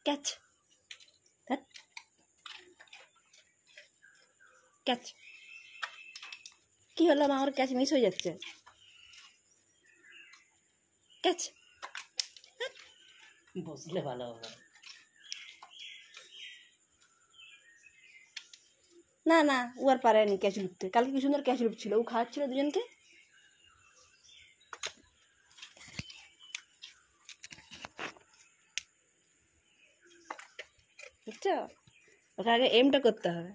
Catch catch. কি হলো আমার ক্যাচ মিস হয়ে যাচ্ছে। ক্যাচ। বসলে ভালো হবে। না না ও আর পারেনি ক্যাচ লুপতে। কালকে কি সুন্দর ক্যাচ লুপছিল, ও খাওয়াচ্ছিল দুজনকে। বুঝছো, ওকে আগে এমটা করতে হবে।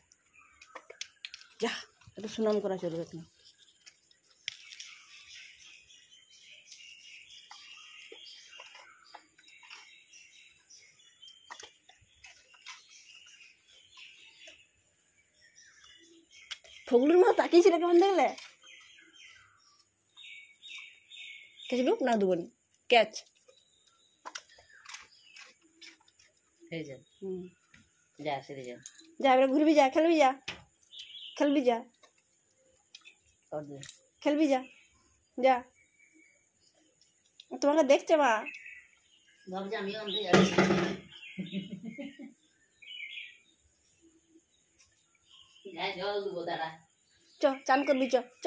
যা একটু সুনাম করা চলবে না। ফগলুর মতো তাকিয়েছিল কেমন দেখলে। ক্যাচ লুপ না দেবনি, ক্যাচ। যা সেরে যা, যা এবার ঘুরবি, যা খেলবি, যা খেলবি, যা খেলবি, যা যা। তোমাকে দেখছে মা। ভাবছি আমিও আনতে যাচ্ছি। জল দেবো দাঁড়া। চ চান করবি, চ চ।